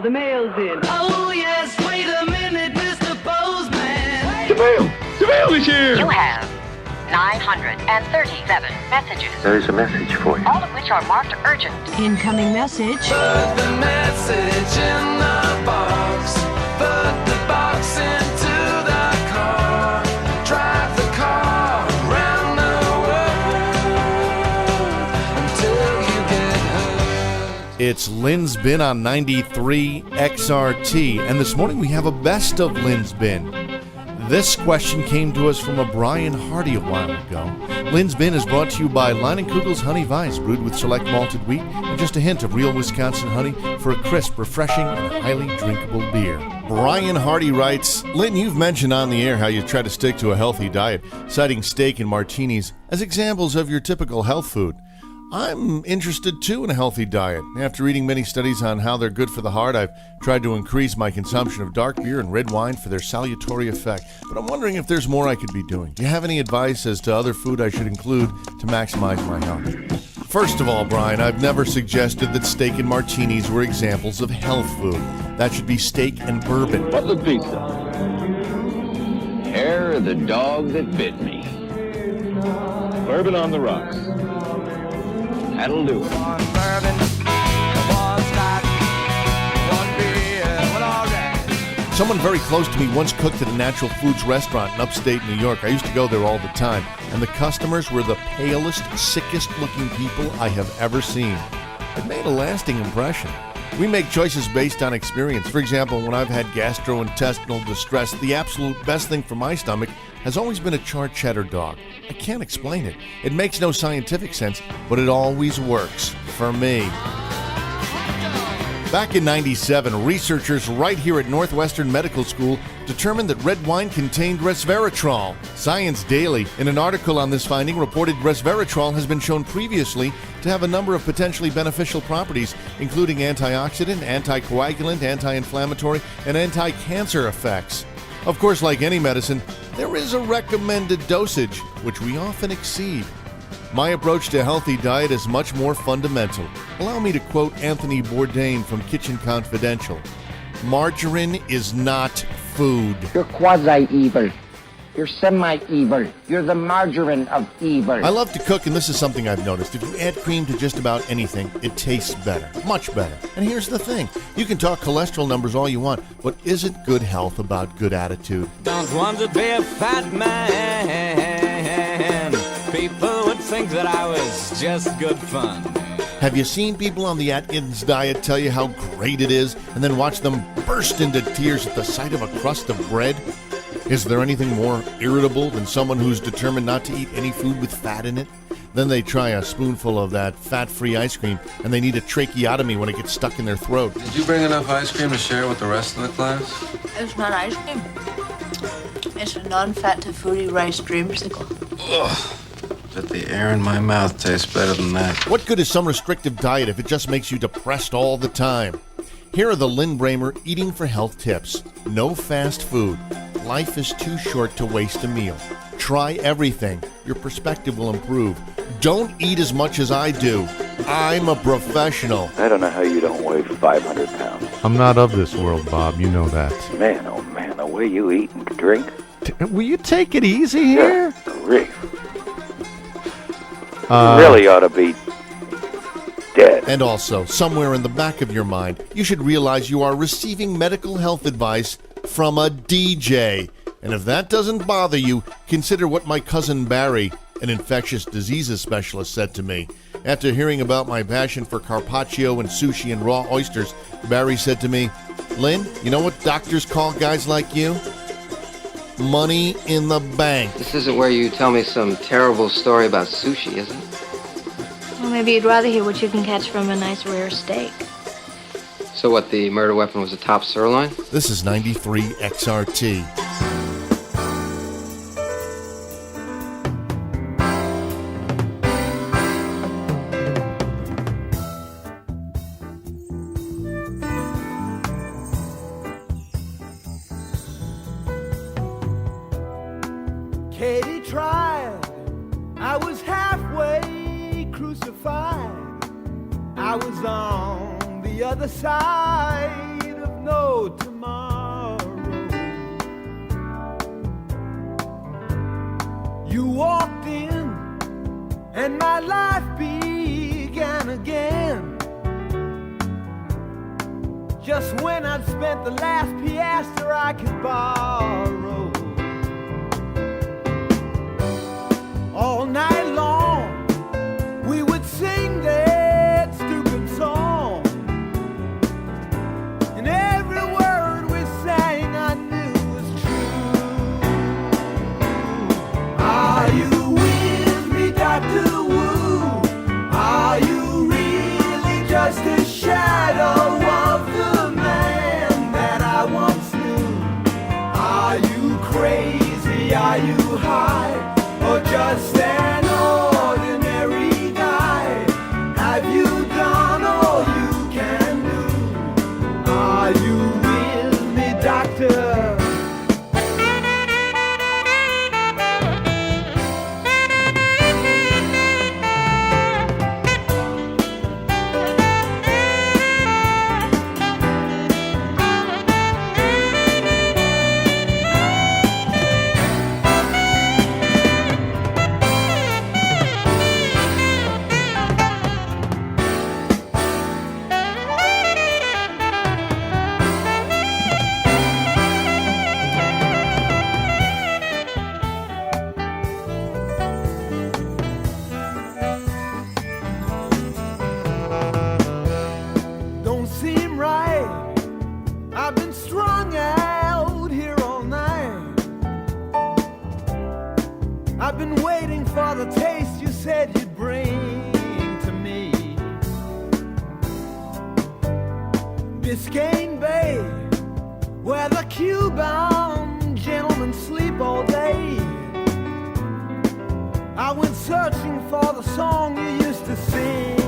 the mail's in. Oh, yes, wait a minute, Mr. Postman. The mail is here. You have 937 messages. There's a message for you. All of which are marked urgent. Incoming message. Put the message in the box. Put the box into the car. Drive the car around the world until you get hurt. It's Lynn's Bin on 93 XRT, and this morning we have a best of Lynn's Bin. This question came to us from a Brian Hardy a while ago. Lynn's Bin is brought to you by Leinenkugel's Honey Weiss, brewed with select malted wheat and just a hint of real Wisconsin honey for a crisp, refreshing, and highly drinkable beer. Brian Hardy writes, Lynn, you've mentioned on the air how you try to stick to a healthy diet, citing steak and martinis as examples of your typical health food. I'm interested, too, in a healthy diet. After reading many studies on how they're good for the heart, I've tried to increase my consumption of dark beer and red wine for their salutary effect. But I'm wondering if there's more I could be doing. Do you have any advice as to other food I should include to maximize my health? First of all, Brian, I've never suggested that steak and martinis were examples of health food. That should be steak and bourbon. What's the pizza? Hair of the dog that bit me. Bourbon on the rocks. That'll do it. One bourbon, one scotch, one beer, well, all right. Someone very close to me once cooked at a Natural Foods restaurant in upstate New York. I used to go there all the time, and the customers were the palest, sickest-looking people I have ever seen. It made a lasting impression. We make choices based on experience. For example, when I've had gastrointestinal distress, the absolute best thing for my stomach has always been a charred cheddar dog. I can't explain it. It makes no scientific sense, but it always works for me. Back in '97, researchers right here at Northwestern Medical School determined that red wine contained resveratrol. Science Daily, in an article on this finding, reported resveratrol has been shown previously to have a number of potentially beneficial properties, including antioxidant, anticoagulant, anti-inflammatory, and anti-cancer effects. Of course, like any medicine, there is a recommended dosage, which we often exceed. My approach to a healthy diet is much more fundamental. Allow me to quote Anthony Bourdain from Kitchen Confidential. Margarine is not food. You're quasi-evil. You're semi-evil. You're the margarine of evil. I love to cook, and this is something I've noticed. If you add cream to just about anything, it tastes better, much better. And here's the thing. You can talk cholesterol numbers all you want, but isn't good health about good attitude? Don't want to be a fat man. People would think that I was just good fun. Have you seen people on the Atkins diet tell you how great it is, and then watch them burst into tears at the sight of a crust of bread? Is there anything more irritable than someone who's determined not to eat any food with fat in it? Then they try a spoonful of that fat-free ice cream, and they need a tracheotomy when it gets stuck in their throat. Did you bring enough ice cream to share with the rest of the class? It's not ice cream. It's a non-fat to fruity rice dreamsicle. Ugh. But the air in my mouth tastes better than that. What good is some restrictive diet if it just makes you depressed all the time? Here are the Lynn Bramer Eating for Health tips. No fast food. Life is too short to waste a meal. Try everything. Your perspective will improve. Don't eat as much as I do. I'm a professional. I don't know how you don't weigh 500 pounds. I'm not of this world, Bob. You know that. Man, oh man, the way you eat and drink. Will you take it easy here? Grief. You really ought to be dead. And also, somewhere in the back of your mind, you should realize you are receiving medical health advice from a DJ. And if that doesn't bother you, consider what my cousin Barry, an infectious diseases specialist, said to me. After hearing about my passion for carpaccio and sushi and raw oysters, Barry said to me, Lynn, you know what doctors call guys like you? Money in the bank. This isn't where you tell me some terrible story about sushi, is it? Well, maybe you'd rather hear what you can catch from a nice rare steak. So what, the murder weapon was a top sirloin? This is 93 XRT. Katie tried. I was halfway crucified. I was on the other side. no tomorrow. You walked in and my life began again. Just when I'd spent the last piastre I could borrow. All night long we would sing that stupid song, and every word we sang I knew was true. Are you with me, Dr. Wu? Are you really just a shadow of the man that I once knew? Are you crazy? Are you high? Or just an ordinary guy? Have you done all you can do? Are you with me, doctor? Don't seem right. I've been strung out here all night. I've been waiting for the taste you said you'd bring to me. Biscayne Bay, where the Cuban gentlemen sleep all day. I went searching for the song you used to sing.